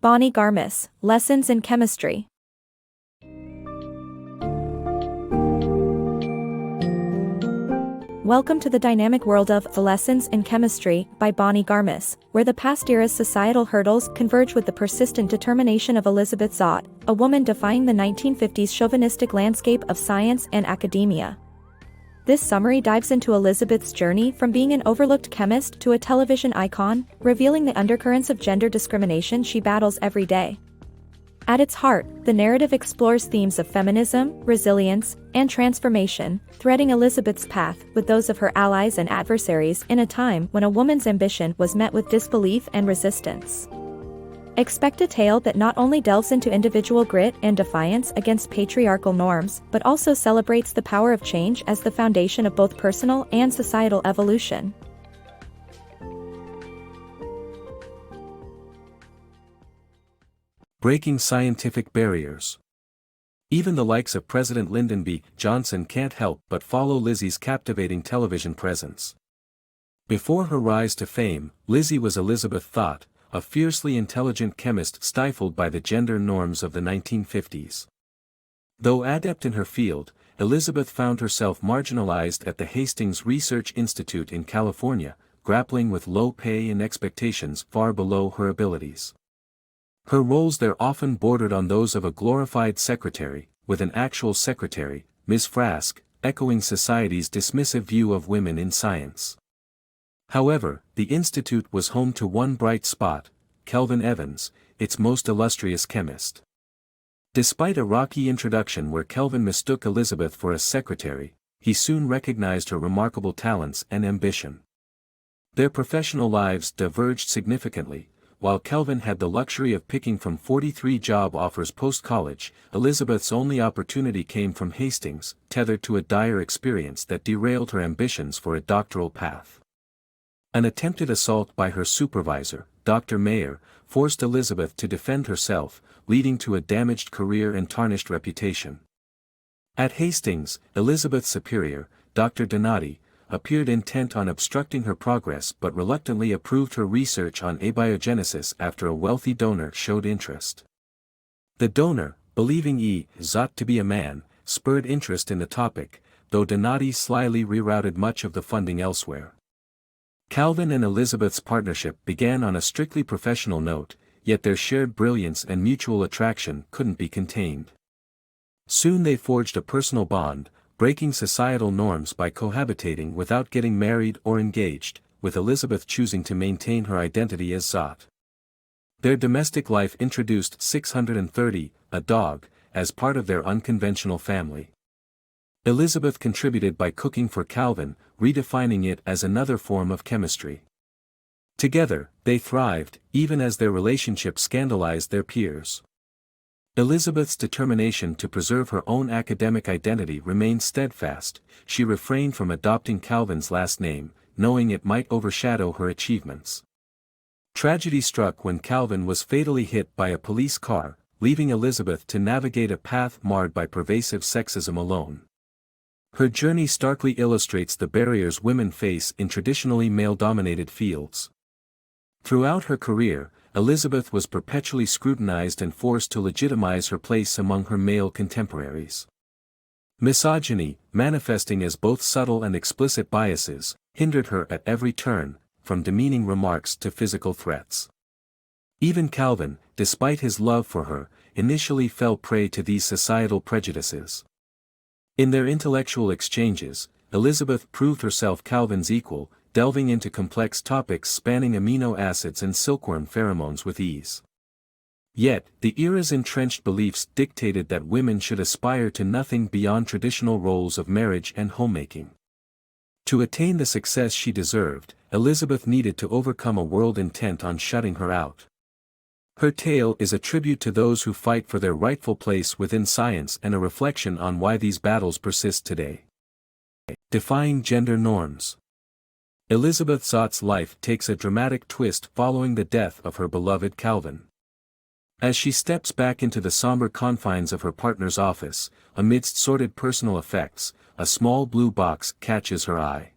Bonnie Garmus, Lessons in Chemistry. Welcome to the dynamic world of The Lessons in Chemistry by Bonnie Garmus, where the past era's societal hurdles converge with the persistent determination of Elizabeth Zott, a woman defying the 1950s chauvinistic landscape of science and academia. This summary dives into Elizabeth's journey from being an overlooked chemist to a television icon, revealing the undercurrents of gender discrimination she battles every day. At its heart, the narrative explores themes of feminism, resilience, and transformation, threading Elizabeth's path with those of her allies and adversaries in a time when a woman's ambition was met with disbelief and resistance. Expect a tale that not only delves into individual grit and defiance against patriarchal norms, but also celebrates the power of change as the foundation of both personal and societal evolution. Breaking scientific barriers. Even the likes of President Lyndon B. Johnson can't help but follow Lizzie's captivating television presence. Before her rise to fame, Lizzie was Elizabeth Zott, a fiercely intelligent chemist stifled by the gender norms of the 1950s. Though adept in her field, Elizabeth found herself marginalized at the Hastings Research Institute in California, grappling with low pay and expectations far below her abilities. Her roles there often bordered on those of a glorified secretary, with an actual secretary, Ms. Frask, echoing society's dismissive view of women in science. However, the institute was home to one bright spot, Kelvin Evans, its most illustrious chemist. Despite a rocky introduction where Kelvin mistook Elizabeth for a secretary, he soon recognized her remarkable talents and ambition. Their professional lives diverged significantly. While Kelvin had the luxury of picking from 43 job offers post-college, Elizabeth's only opportunity came from Hastings, tethered to a dire experience that derailed her ambitions for a doctoral path. An attempted assault by her supervisor, Dr. Mayer, forced Elizabeth to defend herself, leading to a damaged career and tarnished reputation. At Hastings, Elizabeth's superior, Dr. Donati, appeared intent on obstructing her progress but reluctantly approved her research on abiogenesis after a wealthy donor showed interest. The donor, believing E. Zott to be a man, spurred interest in the topic, though Donati slyly rerouted much of the funding elsewhere. Calvin and Elizabeth's partnership began on a strictly professional note, yet their shared brilliance and mutual attraction couldn't be contained. Soon they forged a personal bond, breaking societal norms by cohabitating without getting married or engaged, with Elizabeth choosing to maintain her identity as Zott. Their domestic life introduced 630, a dog, as part of their unconventional family. Elizabeth contributed by cooking for Calvin, redefining it as another form of chemistry. Together, they thrived, even as their relationship scandalized their peers. Elizabeth's determination to preserve her own academic identity remained steadfast. She refrained from adopting Calvin's last name, knowing it might overshadow her achievements. Tragedy struck when Calvin was fatally hit by a police car, leaving Elizabeth to navigate a path marred by pervasive sexism alone. Her journey starkly illustrates the barriers women face in traditionally male-dominated fields. Throughout her career, Elizabeth was perpetually scrutinized and forced to legitimize her place among her male contemporaries. Misogyny, manifesting as both subtle and explicit biases, hindered her at every turn, from demeaning remarks to physical threats. Even Calvin, despite his love for her, initially fell prey to these societal prejudices. In their intellectual exchanges, Elizabeth proved herself Calvin's equal, delving into complex topics spanning amino acids and silkworm pheromones with ease. Yet, the era's entrenched beliefs dictated that women should aspire to nothing beyond traditional roles of marriage and homemaking. To attain the success she deserved, Elizabeth needed to overcome a world intent on shutting her out. Her tale is a tribute to those who fight for their rightful place within science and a reflection on why these battles persist today. Defying gender norms. Elizabeth Zott's life takes a dramatic twist following the death of her beloved Calvin. As she steps back into the somber confines of her partner's office, amidst sordid personal effects, a small blue box catches her eye.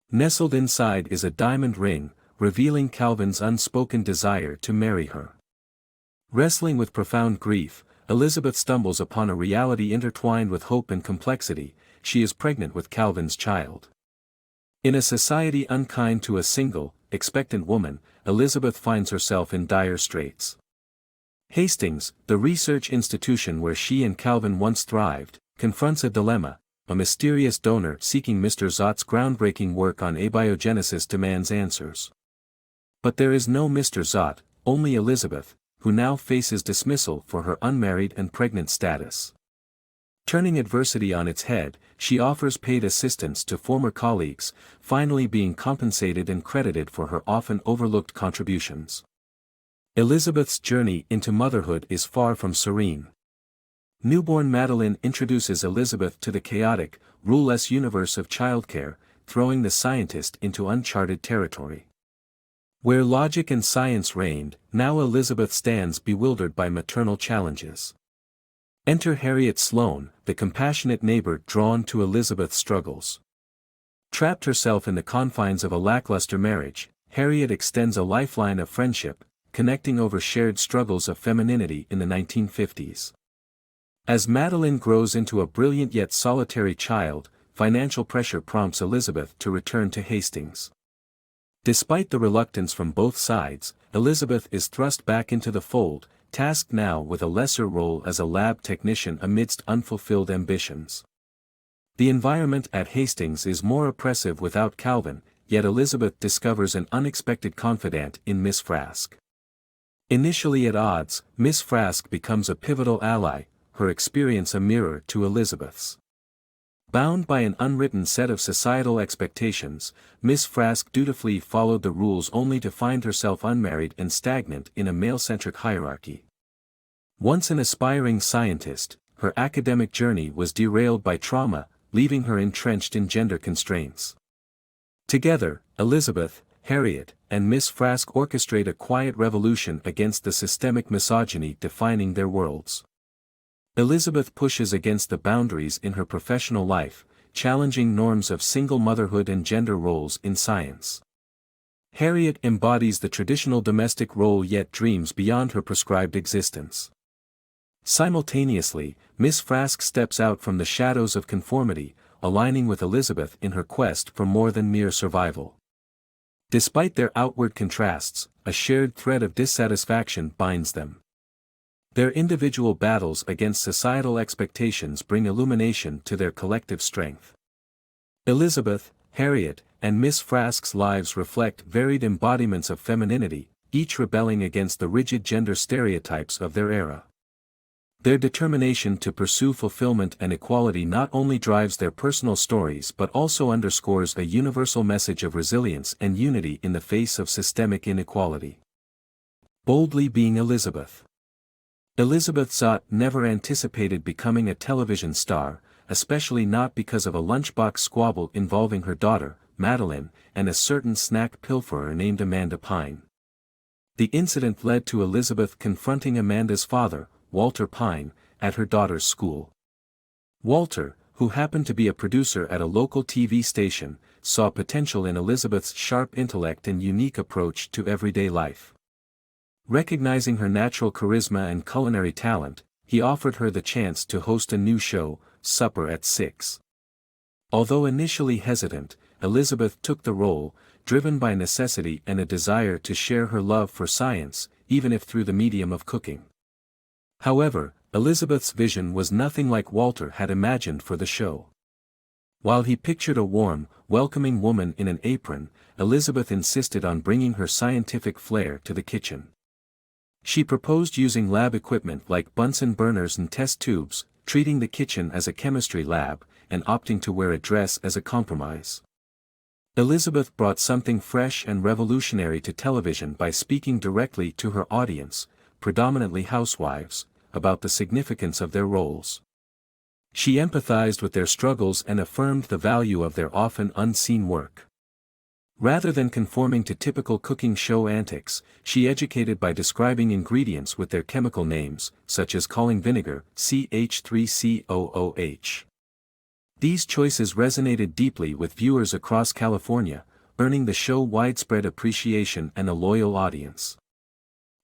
Nestled inside is a diamond ring, revealing Calvin's unspoken desire to marry her. Wrestling with profound grief, Elizabeth stumbles upon a reality intertwined with hope and complexity. She is pregnant with Calvin's child. In a society unkind to a single, expectant woman, Elizabeth finds herself in dire straits. Hastings, the research institution where she and Calvin once thrived, confronts a dilemma. A mysterious donor seeking Mr. Zott's groundbreaking work on abiogenesis demands answers. But there is no Mr. Zott, only Elizabeth, who now faces dismissal for her unmarried and pregnant status. Turning adversity on its head, she offers paid assistance to former colleagues, finally being compensated and credited for her often overlooked contributions. Elizabeth's journey into motherhood is far from serene. Newborn Madeline introduces Elizabeth to the chaotic, ruleless universe of childcare, throwing the scientist into uncharted territory. Where logic and science reigned, now Elizabeth stands bewildered by maternal challenges. Enter Harriet Sloane, the compassionate neighbor drawn to Elizabeth's struggles. Trapped herself in the confines of a lackluster marriage, Harriet extends a lifeline of friendship, connecting over shared struggles of femininity in the 1950s. As Madeline grows into a brilliant yet solitary child, financial pressure prompts Elizabeth to return to Hastings. Despite the reluctance from both sides, Elizabeth is thrust back into the fold, tasked now with a lesser role as a lab technician amidst unfulfilled ambitions. The environment at Hastings is more oppressive without Calvin, yet Elizabeth discovers an unexpected confidant in Miss Frask. Initially at odds, Miss Frask becomes a pivotal ally, her experience a mirror to Elizabeth's. Bound by an unwritten set of societal expectations, Miss Frask dutifully followed the rules only to find herself unmarried and stagnant in a male-centric hierarchy. Once an aspiring scientist, her academic journey was derailed by trauma, leaving her entrenched in gender constraints. Together, Elizabeth, Harriet, and Miss Frask orchestrate a quiet revolution against the systemic misogyny defining their worlds. Elizabeth pushes against the boundaries in her professional life, challenging norms of single motherhood and gender roles in science. Harriet embodies the traditional domestic role yet dreams beyond her prescribed existence. Simultaneously, Miss Frask steps out from the shadows of conformity, aligning with Elizabeth in her quest for more than mere survival. Despite their outward contrasts, a shared thread of dissatisfaction binds them. Their individual battles against societal expectations bring illumination to their collective strength. Elizabeth, Harriet, and Miss Frask's lives reflect varied embodiments of femininity, each rebelling against the rigid gender stereotypes of their era. Their determination to pursue fulfillment and equality not only drives their personal stories but also underscores a universal message of resilience and unity in the face of systemic inequality. Boldly being Elizabeth. Elizabeth Zott never anticipated becoming a television star, especially not because of a lunchbox squabble involving her daughter, Madeline, and a certain snack pilferer named Amanda Pine. The incident led to Elizabeth confronting Amanda's father, Walter Pine, at her daughter's school. Walter, who happened to be a producer at a local TV station, saw potential in Elizabeth's sharp intellect and unique approach to everyday life. Recognizing her natural charisma and culinary talent, he offered her the chance to host a new show, Supper at 6. Although initially hesitant, Elizabeth took the role, driven by necessity and a desire to share her love for science, even if through the medium of cooking. However, Elizabeth's vision was nothing like Walter had imagined for the show. While he pictured a warm, welcoming woman in an apron, Elizabeth insisted on bringing her scientific flair to the kitchen. She proposed using lab equipment like Bunsen burners and test tubes, treating the kitchen as a chemistry lab, and opting to wear a dress as a compromise. Elizabeth brought something fresh and revolutionary to television by speaking directly to her audience, predominantly housewives, about the significance of their roles. She empathized with their struggles and affirmed the value of their often unseen work. Rather than conforming to typical cooking show antics, she educated by describing ingredients with their chemical names, such as calling vinegar CH3COOH. These choices resonated deeply with viewers across California, earning the show widespread appreciation and a loyal audience.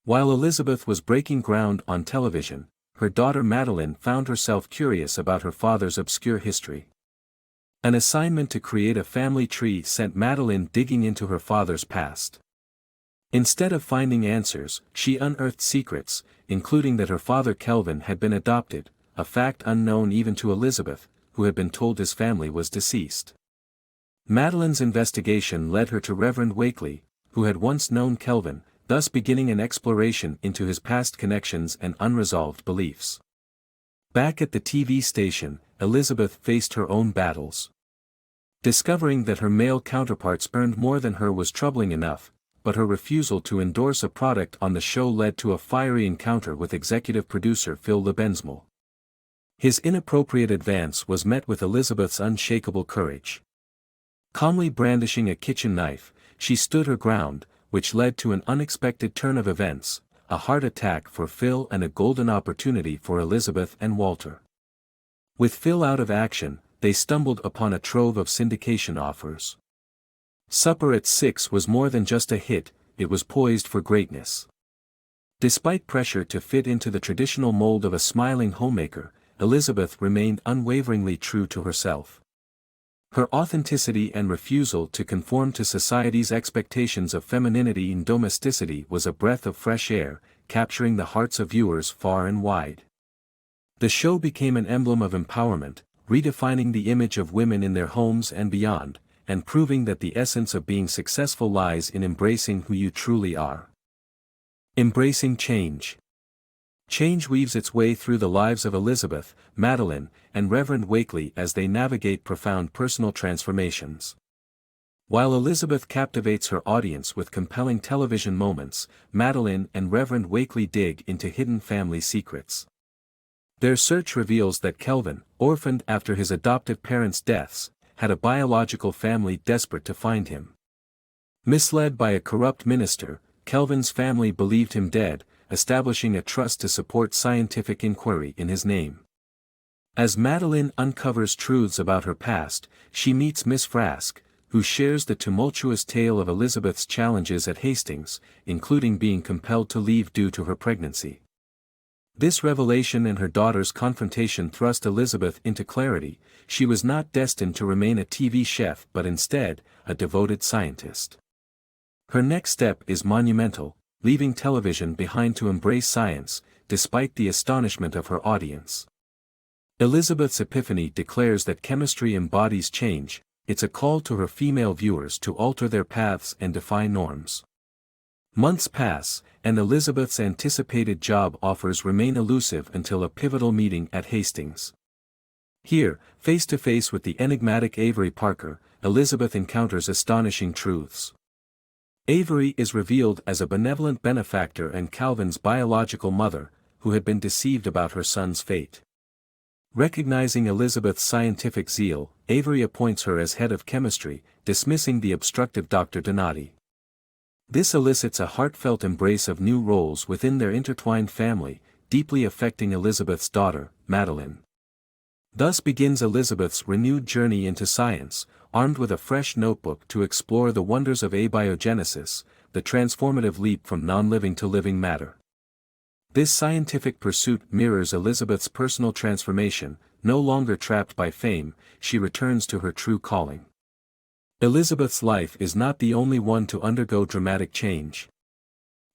While Elizabeth was breaking ground on television, her daughter Madeline found herself curious about her father's obscure history. An assignment to create a family tree sent Madeline digging into her father's past. Instead of finding answers, she unearthed secrets, including that her father Kelvin had been adopted, a fact unknown even to Elizabeth, who had been told his family was deceased. Madeline's investigation led her to Reverend Wakely, who had once known Kelvin, thus beginning an exploration into his past connections and unresolved beliefs. Back at the TV station, Elizabeth faced her own battles. Discovering that her male counterparts earned more than her was troubling enough, but her refusal to endorse a product on the show led to a fiery encounter with executive producer Phil Lebensmule. His inappropriate advance was met with Elizabeth's unshakable courage. Calmly brandishing a kitchen knife, she stood her ground, which led to an unexpected turn of events, a heart attack for Phil and a golden opportunity for Elizabeth and Walter. With Phil out of action, they stumbled upon a trove of syndication offers. Supper at 6 was more than just a hit, it was poised for greatness. Despite pressure to fit into the traditional mold of a smiling homemaker, Elizabeth remained unwaveringly true to herself. Her authenticity and refusal to conform to society's expectations of femininity and domesticity was a breath of fresh air, capturing the hearts of viewers far and wide. The show became an emblem of empowerment, redefining the image of women in their homes and beyond, and proving that the essence of being successful lies in embracing who you truly are. Embracing change. Change weaves its way through the lives of Elizabeth, Madeline, and Reverend Wakely as they navigate profound personal transformations. While Elizabeth captivates her audience with compelling television moments, Madeline and Reverend Wakely dig into hidden family secrets. Their search reveals that Kelvin, orphaned after his adoptive parents' deaths, had a biological family desperate to find him. Misled by a corrupt minister, Kelvin's family believed him dead, establishing a trust to support scientific inquiry in his name. As Madeline uncovers truths about her past, she meets Miss Frask, who shares the tumultuous tale of Elizabeth's challenges at Hastings, including being compelled to leave due to her pregnancy. This revelation and her daughter's confrontation thrust Elizabeth into clarity. She was not destined to remain a TV chef but instead, a devoted scientist. Her next step is monumental, leaving television behind to embrace science, despite the astonishment of her audience. Elizabeth's epiphany declares that chemistry embodies change, it's a call to her female viewers to alter their paths and defy norms. Months pass, and Elizabeth's anticipated job offers remain elusive until a pivotal meeting at Hastings. Here, face to face with the enigmatic Avery Parker, Elizabeth encounters astonishing truths. Avery is revealed as a benevolent benefactor and Calvin's biological mother, who had been deceived about her son's fate. Recognizing Elizabeth's scientific zeal, Avery appoints her as head of chemistry, dismissing the obstructive Dr. Donati. This elicits a heartfelt embrace of new roles within their intertwined family, deeply affecting Elizabeth's daughter, Madeline. Thus begins Elizabeth's renewed journey into science, armed with a fresh notebook to explore the wonders of abiogenesis, the transformative leap from non-living to living matter. This scientific pursuit mirrors Elizabeth's personal transformation. No longer trapped by fame, she returns to her true calling. Elizabeth's life is not the only one to undergo dramatic change.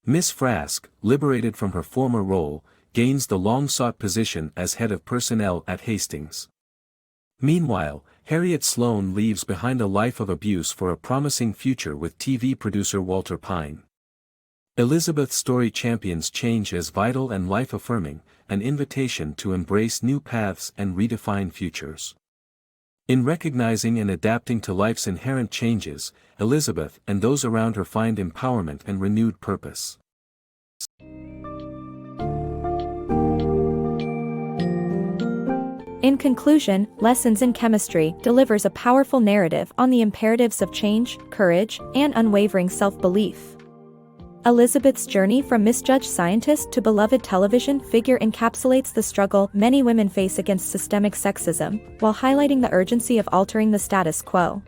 Miss Frask, liberated from her former role, gains the long-sought position as head of personnel at Hastings. Meanwhile, Harriet Sloane leaves behind a life of abuse for a promising future with TV producer Walter Pine. Elizabeth's story champions change as vital and life-affirming, an invitation to embrace new paths and redefine futures. In recognizing and adapting to life's inherent changes, Elizabeth and those around her find empowerment and renewed purpose. In conclusion, Lessons in Chemistry delivers a powerful narrative on the imperatives of change, courage, and unwavering self-belief. Elizabeth's journey from misjudged scientist to beloved television figure encapsulates the struggle many women face against systemic sexism, while highlighting the urgency of altering the status quo.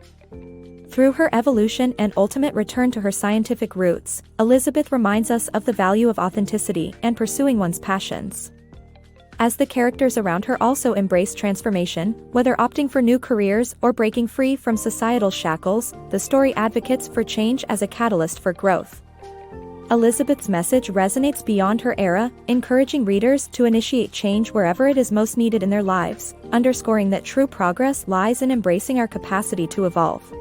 Through her evolution and ultimate return to her scientific roots, Elizabeth reminds us of the value of authenticity and pursuing one's passions. As the characters around her also embrace transformation, whether opting for new careers or breaking free from societal shackles, the story advocates for change as a catalyst for growth. Elizabeth's message resonates beyond her era, encouraging readers to initiate change wherever it is most needed in their lives, underscoring that true progress lies in embracing our capacity to evolve.